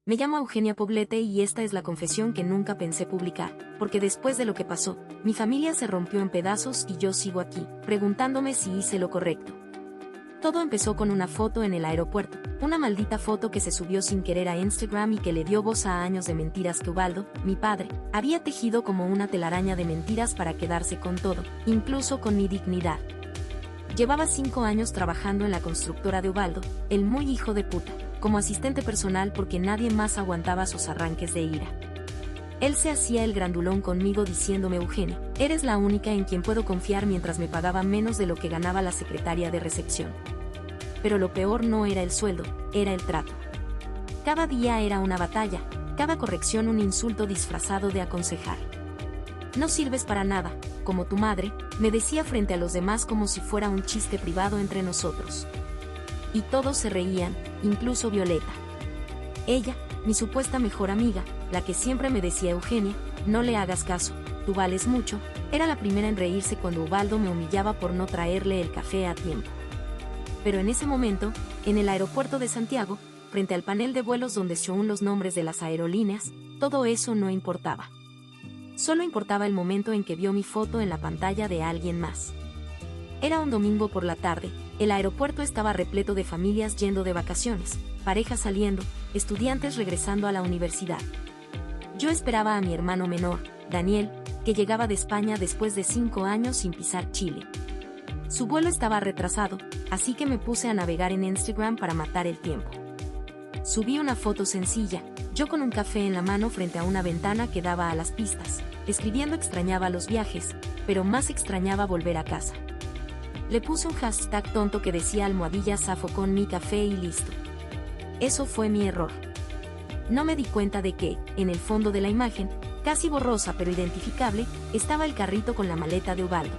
Me llamo Eugenia Poblete y esta es la confesión que nunca pensé publicar, porque después de lo que pasó, mi familia se rompió en pedazos y yo sigo aquí, preguntándome si hice lo correcto. Todo empezó con una foto en el aeropuerto, una maldita foto que se subió sin querer a Instagram y que le dio voz a años de mentiras que Ubaldo, mi padre, había tejido como una telaraña de mentiras para quedarse con todo, incluso con mi dignidad. Llevaba 5 años trabajando en la constructora de Ubaldo, el muy hijo de puta, como asistente personal porque nadie más aguantaba sus arranques de ira. Él se hacía el grandulón conmigo diciéndome: Eugenia, eres la única en quien puedo confiar, mientras me pagaba menos de lo que ganaba la secretaria de recepción. Pero lo peor no era el sueldo, era el trato. Cada día era una batalla, cada corrección un insulto disfrazado de aconsejar. No sirves para nada, como tu madre, me decía frente a los demás como si fuera un chiste privado entre nosotros. Y todos se reían, incluso Violeta. Ella, mi supuesta mejor amiga, la que siempre me decía: Eugenia, no le hagas caso, tú vales mucho, era la primera en reírse cuando Ubaldo me humillaba por no traerle el café a tiempo. Pero en ese momento, en el aeropuerto de Santiago, frente al panel de vuelos donde shown los nombres de las aerolíneas, todo eso no importaba. Solo importaba el momento en que vio mi foto en la pantalla de alguien más. Era un domingo por la tarde, el aeropuerto estaba repleto de familias yendo de vacaciones, parejas saliendo, estudiantes regresando a la universidad. Yo esperaba a mi hermano menor, Daniel, que llegaba de España después de 5 años sin pisar Chile. Su vuelo estaba retrasado, así que me puse a navegar en Instagram para matar el tiempo. Subí una foto sencilla, yo con un café en la mano frente a una ventana que daba a las pistas, escribiendo: extrañaba los viajes, pero más extrañaba volver a casa. Le puse un hashtag tonto que decía _Safo con mi café y listo. Eso fue mi error. No me di cuenta de que, en el fondo de la imagen, casi borrosa pero identificable, estaba el carrito con la maleta de Ubaldo.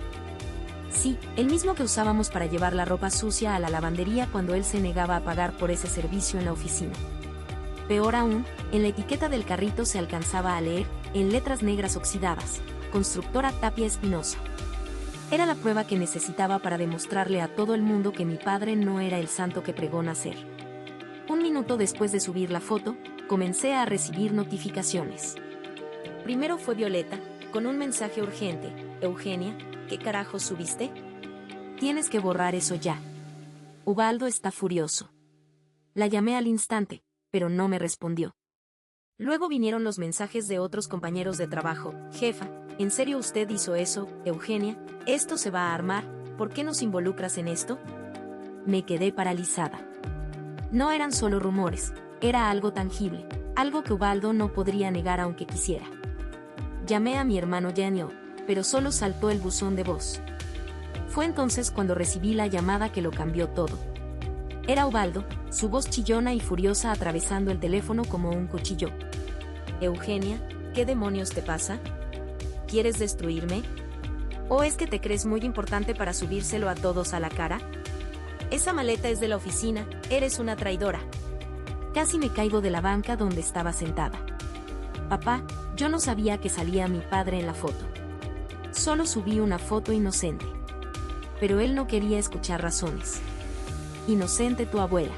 Sí, el mismo que usábamos para llevar la ropa sucia a la lavandería cuando él se negaba a pagar por ese servicio en la oficina. Peor aún, en la etiqueta del carrito se alcanzaba a leer, en letras negras oxidadas: Constructora Tapia Espinosa. Era la prueba que necesitaba para demostrarle a todo el mundo que mi padre no era el santo que pregona ser. 1 minuto después de subir la foto, comencé a recibir notificaciones. Primero fue Violeta, con un mensaje urgente: Eugenia, ¿qué carajos subiste? Tienes que borrar eso ya. Ubaldo está furioso. La llamé al instante, pero no me respondió. Luego vinieron los mensajes de otros compañeros de trabajo: jefa, ¿en serio usted hizo eso, Eugenia? Esto se va a armar, ¿por qué nos involucras en esto? Me quedé paralizada. No eran solo rumores, era algo tangible, algo que Ubaldo no podría negar aunque quisiera. Llamé a mi hermano Daniel, pero solo saltó el buzón de voz. Fue entonces cuando recibí la llamada que lo cambió todo. Era Ubaldo, su voz chillona y furiosa atravesando el teléfono como un cuchillo. Eugenia, ¿qué demonios te pasa? ¿Quieres destruirme? ¿O es que te crees muy importante para subírselo a todos a la cara? Esa maleta es de la oficina, eres una traidora. Casi me caigo de la banca donde estaba sentada. Papá, yo no sabía que salía mi padre en la foto. Solo subí una foto inocente. Pero él no quería escuchar razones. Inocente tu abuela.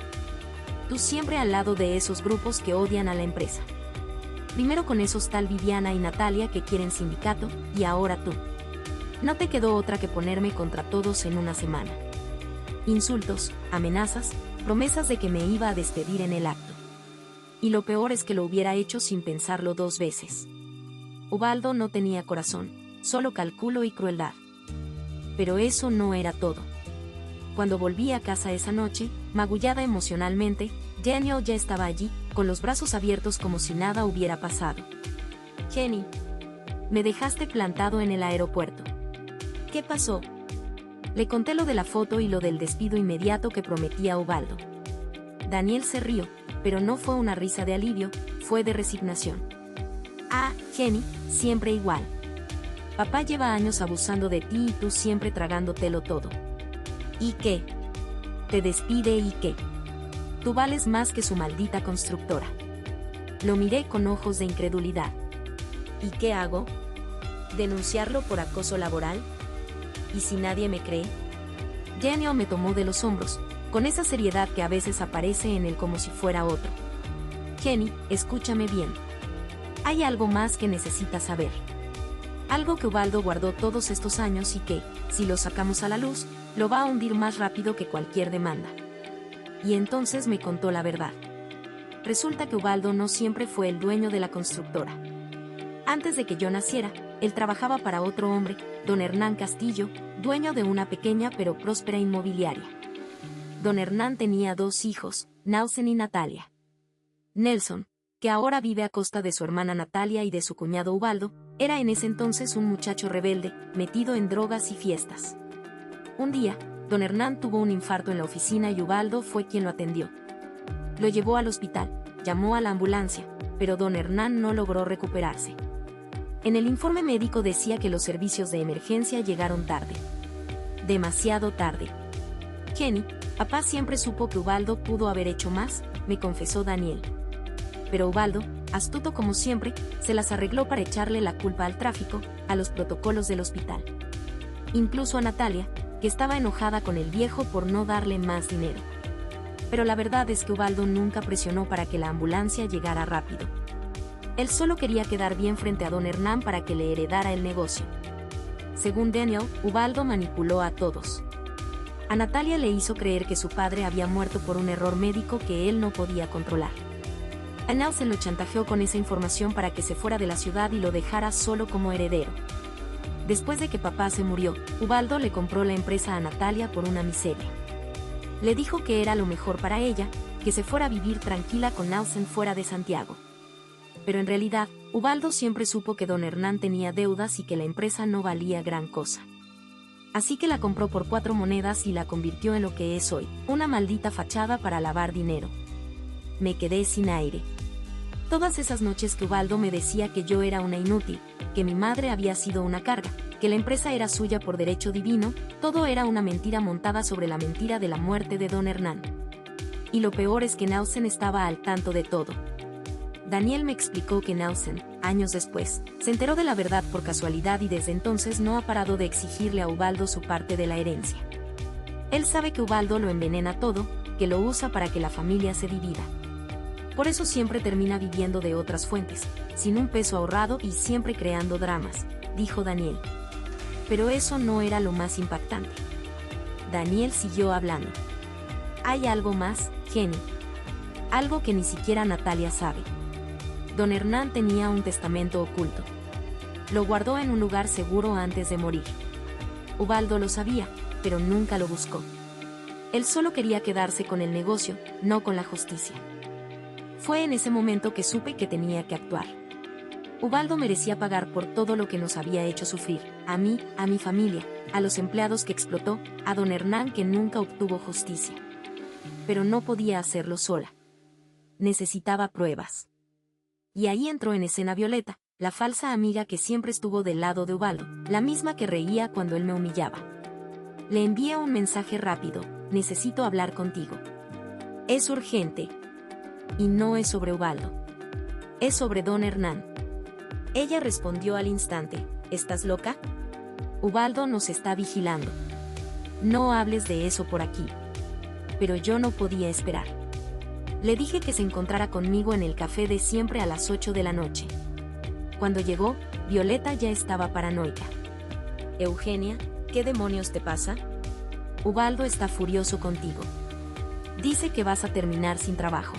Tú siempre al lado de esos grupos que odian a la empresa. Primero con esos tal Viviana y Natalia que quieren sindicato, y ahora tú. No te quedó otra que ponerme contra todos en una semana. Insultos, amenazas, promesas de que me iba a despedir en el acto. Y lo peor es que lo hubiera hecho sin pensarlo 2 veces. Ubaldo no tenía corazón, solo cálculo y crueldad. Pero eso no era todo. Cuando volví a casa esa noche, magullada emocionalmente, Daniel ya estaba allí, con los brazos abiertos como si nada hubiera pasado. Jenny, me dejaste plantado en el aeropuerto. ¿Qué pasó? Le conté lo de la foto y lo del despido inmediato que prometía Ubaldo. Daniel se rió, pero no fue una risa de alivio, fue de resignación. Ah, Jenny, siempre igual. Papá lleva años abusando de ti y tú siempre tragándotelo todo. ¿Y qué? Te despide y qué. Tú vales más que su maldita constructora. Lo miré con ojos de incredulidad. ¿Y qué hago? ¿Denunciarlo por acoso laboral? ¿Y si nadie me cree? Daniel me tomó de los hombros, con esa seriedad que a veces aparece en él como si fuera otro. Jenny, escúchame bien. Hay algo más que necesitas saber. Algo que Ubaldo guardó todos estos años y que, si lo sacamos a la luz, lo va a hundir más rápido que cualquier demanda. Y entonces me contó la verdad. Resulta que Ubaldo no siempre fue el dueño de la constructora. Antes de que yo naciera, él trabajaba para otro hombre, don Hernán Castillo, dueño de una pequeña pero próspera inmobiliaria. Don Hernán tenía 2 hijos, Nelson y Natalia. Nelson, que ahora vive a costa de su hermana Natalia y de su cuñado Ubaldo, era en ese entonces un muchacho rebelde, metido en drogas y fiestas. Un día, don Hernán tuvo un infarto en la oficina y Ubaldo fue quien lo atendió. Lo llevó al hospital, llamó a la ambulancia, pero don Hernán no logró recuperarse. En el informe médico decía que los servicios de emergencia llegaron tarde. Demasiado tarde. Jenny, papá siempre supo que Ubaldo pudo haber hecho más, me confesó Daniel. Pero Ubaldo, astuto como siempre, se las arregló para echarle la culpa al tráfico, a los protocolos del hospital. Incluso a Natalia, que estaba enojada con el viejo por no darle más dinero. Pero la verdad es que Ubaldo nunca presionó para que la ambulancia llegara rápido. Él solo quería quedar bien frente a don Hernán para que le heredara el negocio. Según Daniel, Ubaldo manipuló a todos. A Natalia le hizo creer que su padre había muerto por un error médico que él no podía controlar. A Nelson lo chantajeó con esa información para que se fuera de la ciudad y lo dejara solo como heredero. Después de que papá se murió, Ubaldo le compró la empresa a Natalia por una miseria. Le dijo que era lo mejor para ella, que se fuera a vivir tranquila con Nelson fuera de Santiago. Pero en realidad, Ubaldo siempre supo que don Hernán tenía deudas y que la empresa no valía gran cosa. Así que la compró por 4 monedas y la convirtió en lo que es hoy, una maldita fachada para lavar dinero. Me quedé sin aire. Todas esas noches que Ubaldo me decía que yo era una inútil, que mi madre había sido una carga, que la empresa era suya por derecho divino, todo era una mentira montada sobre la mentira de la muerte de don Hernán. Y lo peor es que Nelson estaba al tanto de todo. Daniel me explicó que Nelson, años después, se enteró de la verdad por casualidad y desde entonces no ha parado de exigirle a Ubaldo su parte de la herencia. Él sabe que Ubaldo lo envenena todo, que lo usa para que la familia se divida. Por eso siempre termina viviendo de otras fuentes, sin un peso ahorrado y siempre creando dramas, dijo Daniel. Pero eso no era lo más impactante. Daniel siguió hablando. Hay algo más, Jenny. Algo que ni siquiera Natalia sabe. Don Hernán tenía un testamento oculto. Lo guardó en un lugar seguro antes de morir. Ubaldo lo sabía, pero nunca lo buscó. Él solo quería quedarse con el negocio, no con la justicia. Fue en ese momento que supe que tenía que actuar. Ubaldo merecía pagar por todo lo que nos había hecho sufrir, a mí, a mi familia, a los empleados que explotó, a don Hernán que nunca obtuvo justicia. Pero no podía hacerlo sola. Necesitaba pruebas. Y ahí entró en escena Violeta, la falsa amiga que siempre estuvo del lado de Ubaldo, la misma que reía cuando él me humillaba. Le envié un mensaje rápido: necesito hablar contigo. Es urgente. Y no es sobre Ubaldo. Es sobre don Hernán. Ella respondió al instante: ¿estás loca? Ubaldo nos está vigilando. No hables de eso por aquí. Pero yo no podía esperar. Le dije que se encontrara conmigo en el café de siempre a las 8 de la noche. Cuando llegó, Violeta ya estaba paranoica. Eugenia, ¿qué demonios te pasa? Ubaldo está furioso contigo. Dice que vas a terminar sin trabajo.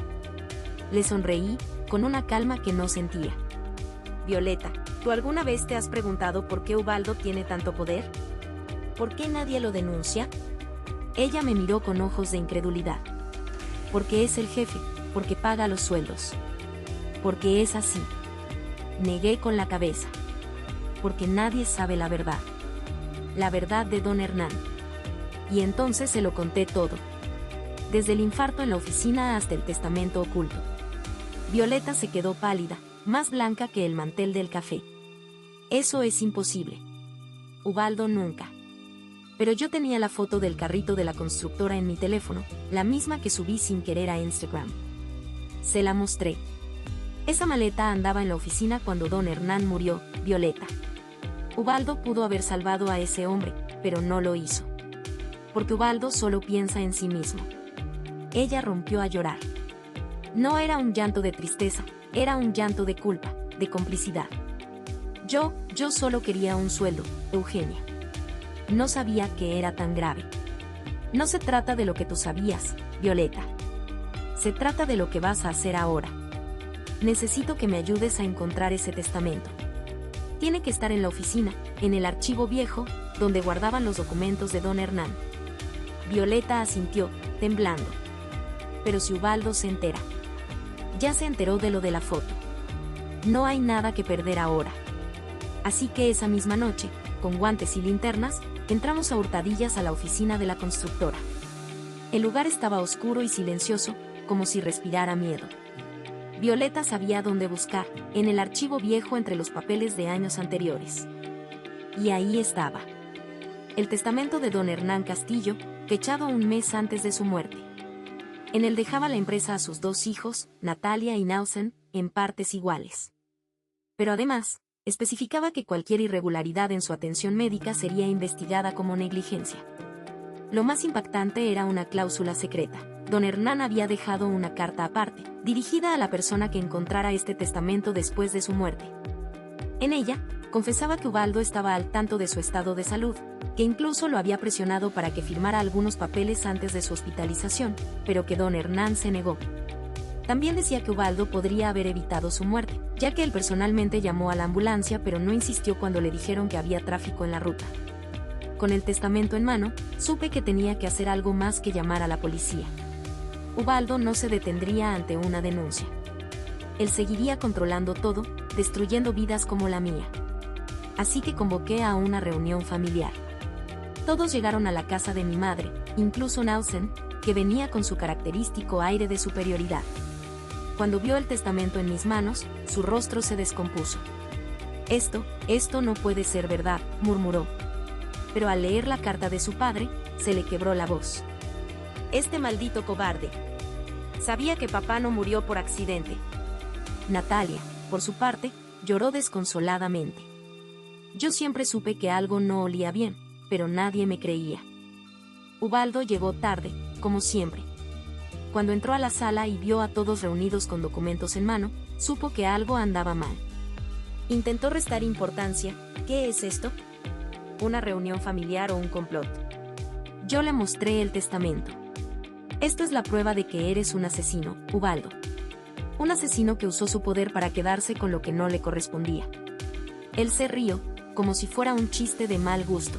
Le sonreí, con una calma que no sentía. Violeta, ¿tú alguna vez te has preguntado por qué Ubaldo tiene tanto poder? ¿Por qué nadie lo denuncia? Ella me miró con ojos de incredulidad. Porque es el jefe, porque paga los sueldos. Porque es así. Negué con la cabeza. Porque nadie sabe la verdad. La verdad de don Hernán. Y entonces se lo conté todo. Desde el infarto en la oficina hasta el testamento oculto. Violeta se quedó pálida, más blanca que el mantel del café. Eso es imposible. Ubaldo nunca. Pero yo tenía la foto del carrito de la constructora en mi teléfono, la misma que subí sin querer a Instagram. Se la mostré. Esa maleta andaba en la oficina cuando don Hernán murió, Violeta. Ubaldo pudo haber salvado a ese hombre, pero no lo hizo. Porque Ubaldo solo piensa en sí mismo. Ella rompió a llorar. No era un llanto de tristeza, era un llanto de culpa, de complicidad. Yo solo quería un sueldo, Eugenia. No sabía que era tan grave. No se trata de lo que tú sabías, Violeta. Se trata de lo que vas a hacer ahora. Necesito que me ayudes a encontrar ese testamento. Tiene que estar en la oficina, en el archivo viejo, donde guardaban los documentos de don Hernán. Violeta asintió, temblando. Pero si Ubaldo se entera. Ya se enteró de lo de la foto. No hay nada que perder ahora. Así que esa misma noche, con guantes y linternas, entramos a hurtadillas a la oficina de la constructora. El lugar estaba oscuro y silencioso, como si respirara miedo. Violeta sabía dónde buscar, en el archivo viejo entre los papeles de años anteriores. Y ahí estaba. El testamento de don Hernán Castillo, fechado un mes antes de su muerte. En él dejaba la empresa a sus 2 hijos, Natalia y Nelson, en partes iguales. Pero además, especificaba que cualquier irregularidad en su atención médica sería investigada como negligencia. Lo más impactante era una cláusula secreta. Don Hernán había dejado una carta aparte, dirigida a la persona que encontrara este testamento después de su muerte. En ella, confesaba que Ubaldo estaba al tanto de su estado de salud, que incluso lo había presionado para que firmara algunos papeles antes de su hospitalización, pero que don Hernán se negó. También decía que Ubaldo podría haber evitado su muerte, ya que él personalmente llamó a la ambulancia pero no insistió cuando le dijeron que había tráfico en la ruta. Con el testamento en mano, supe que tenía que hacer algo más que llamar a la policía. Ubaldo no se detendría ante una denuncia. Él seguiría controlando todo, destruyendo vidas como la mía. Así que convoqué a una reunión familiar. Todos llegaron a la casa de mi madre, incluso Nelson, que venía con su característico aire de superioridad. Cuando vio el testamento en mis manos, su rostro se descompuso. Esto no puede ser verdad, murmuró. Pero al leer la carta de su padre, se le quebró la voz. Este maldito cobarde. Sabía que papá no murió por accidente. Natalia, por su parte, lloró desconsoladamente. Yo siempre supe que algo no olía bien, pero nadie me creía. Ubaldo llegó tarde, como siempre. Cuando entró a la sala y vio a todos reunidos con documentos en mano, supo que algo andaba mal. Intentó restar importancia. ¿Qué es esto? ¿Una reunión familiar o un complot? Yo le mostré el testamento. Esto es la prueba de que eres un asesino, Ubaldo. Un asesino que usó su poder para quedarse con lo que no le correspondía. Él se rió, como si fuera un chiste de mal gusto.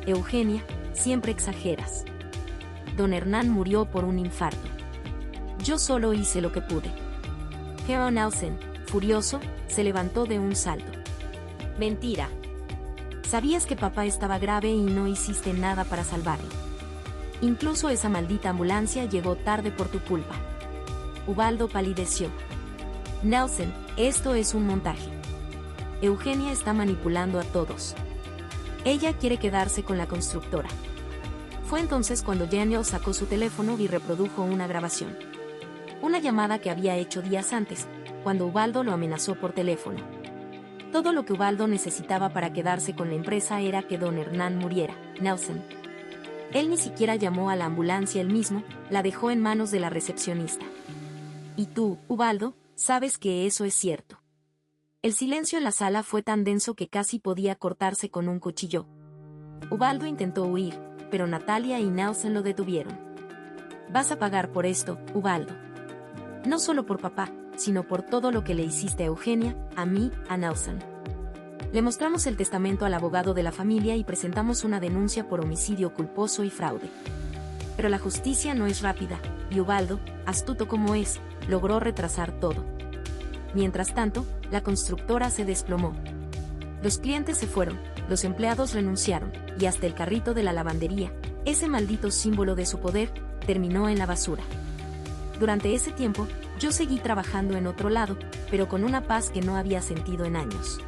Eugenia, siempre exageras. Don Hernán murió por un infarto. Yo solo hice lo que pude. Hero Nelson, furioso, se levantó de un salto. Mentira. Sabías que papá estaba grave y no hiciste nada para salvarlo. Incluso esa maldita ambulancia llegó tarde por tu culpa. Ubaldo palideció. Nelson, esto es un montaje. Eugenia está manipulando a todos. Ella quiere quedarse con la constructora. Fue entonces cuando Daniel sacó su teléfono y reprodujo una grabación. Una llamada que había hecho días antes, cuando Ubaldo lo amenazó por teléfono. Todo lo que Ubaldo necesitaba para quedarse con la empresa era que don Hernán muriera, Nelson. Él ni siquiera llamó a la ambulancia él mismo, la dejó en manos de la recepcionista. Y tú, Ubaldo, sabes que eso es cierto. El silencio en la sala fue tan denso que casi podía cortarse con un cuchillo. Ubaldo intentó huir, pero Natalia y Nelson lo detuvieron. Vas a pagar por esto, Ubaldo. No solo por papá, sino por todo lo que le hiciste a Eugenia, a mí, a Nelson. Le mostramos el testamento al abogado de la familia y presentamos una denuncia por homicidio culposo y fraude. Pero la justicia no es rápida, y Ubaldo, astuto como es, logró retrasar todo. Mientras tanto, la constructora se desplomó. Los clientes se fueron, los empleados renunciaron, y hasta el carrito de la lavandería, ese maldito símbolo de su poder, terminó en la basura. Durante ese tiempo, yo seguí trabajando en otro lado, pero con una paz que no había sentido en años.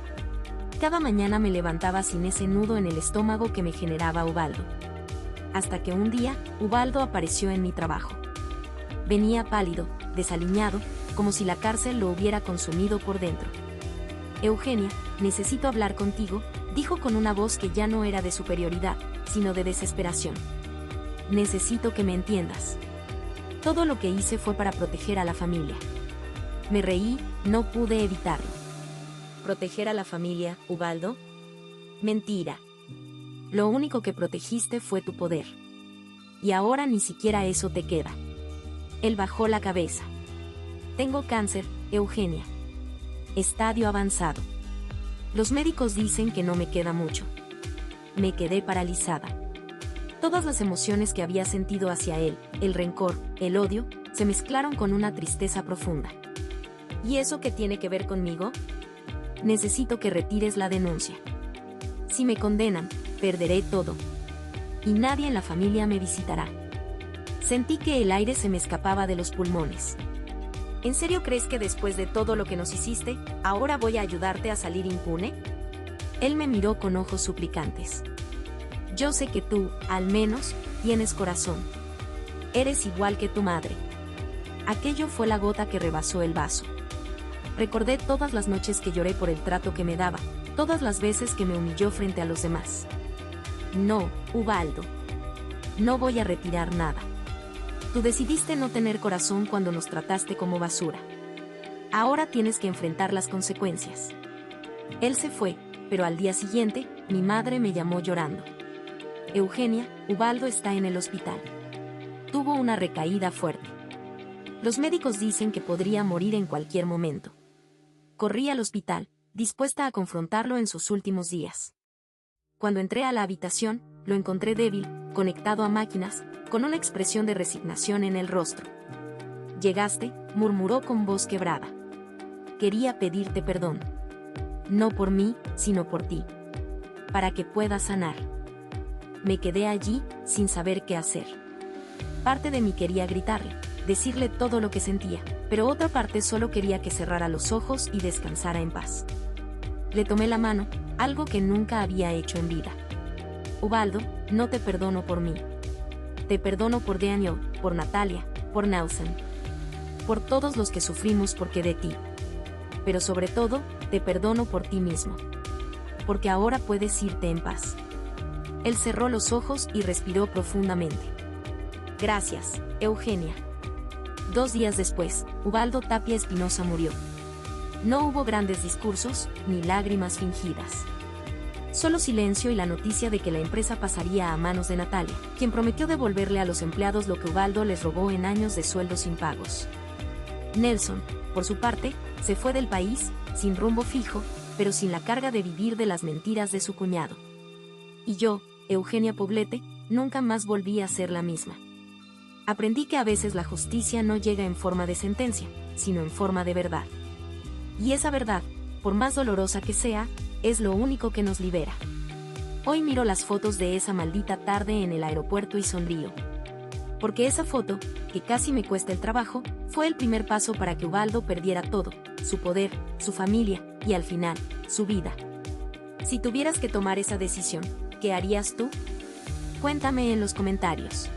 Cada mañana me levantaba sin ese nudo en el estómago que me generaba Ubaldo. Hasta que un día, Ubaldo apareció en mi trabajo. Venía pálido, desaliñado, como si la cárcel lo hubiera consumido por dentro. Eugenia, necesito hablar contigo, dijo con una voz que ya no era de superioridad, sino de desesperación. Necesito que me entiendas. Todo lo que hice fue para proteger a la familia. Me reí, no pude evitarlo. ¿Proteger a la familia, Ubaldo? Mentira. Lo único que protegiste fue tu poder. Y ahora ni siquiera eso te queda. Él bajó la cabeza. Tengo cáncer, Eugenia. Estadio avanzado. Los médicos dicen que no me queda mucho. Me quedé paralizada. Todas las emociones que había sentido hacia él, el rencor, el odio, se mezclaron con una tristeza profunda. ¿Y eso qué tiene que ver conmigo? Necesito que retires la denuncia. Si me condenan, perderé todo. Y nadie en la familia me visitará. Sentí que el aire se me escapaba de los pulmones. ¿En serio crees que después de todo lo que nos hiciste, ahora voy a ayudarte a salir impune? Él me miró con ojos suplicantes. Yo sé que tú, al menos, tienes corazón. Eres igual que tu madre. Aquello fue la gota que rebasó el vaso. Recordé todas las noches que lloré por el trato que me daba, todas las veces que me humilló frente a los demás. No, Ubaldo. No voy a retirar nada. Tú decidiste no tener corazón cuando nos trataste como basura. Ahora tienes que enfrentar las consecuencias. Él se fue, pero al día siguiente, mi madre me llamó llorando. Eugenia, Ubaldo está en el hospital. Tuvo una recaída fuerte. Los médicos dicen que podría morir en cualquier momento. Corrí al hospital, dispuesta a confrontarlo en sus últimos días. Cuando entré a la habitación, lo encontré débil, conectado a máquinas, con una expresión de resignación en el rostro. Llegaste, murmuró con voz quebrada. Quería pedirte perdón. No por mí, sino por ti. Para que puedas sanar. Me quedé allí, sin saber qué hacer. Parte de mí quería gritarle, decirle todo lo que sentía, pero otra parte solo quería que cerrara los ojos y descansara en paz. Le tomé la mano, algo que nunca había hecho en vida. Ubaldo, no te perdono por mí. Te perdono por Daniel, por Natalia, por Nelson. Por todos los que sufrimos porque de ti. Pero sobre todo, te perdono por ti mismo. Porque ahora puedes irte en paz. Él cerró los ojos y respiró profundamente. Gracias, Eugenia. 2 días después, Ubaldo Tapia Espinosa murió. No hubo grandes discursos, ni lágrimas fingidas. Solo silencio y la noticia de que la empresa pasaría a manos de Natalia, quien prometió devolverle a los empleados lo que Ubaldo les robó en años de sueldos impagos. Nelson, por su parte, se fue del país, sin rumbo fijo, pero sin la carga de vivir de las mentiras de su cuñado. Y yo, Eugenia Poblete, nunca más volví a ser la misma. Aprendí que a veces la justicia no llega en forma de sentencia, sino en forma de verdad. Y esa verdad, por más dolorosa que sea, es lo único que nos libera. Hoy miro las fotos de esa maldita tarde en el aeropuerto y sonrío. Porque esa foto, que casi me cuesta el trabajo, fue el primer paso para que Ubaldo perdiera todo, su poder, su familia, y al final, su vida. Si tuvieras que tomar esa decisión, ¿qué harías tú? Cuéntame en los comentarios.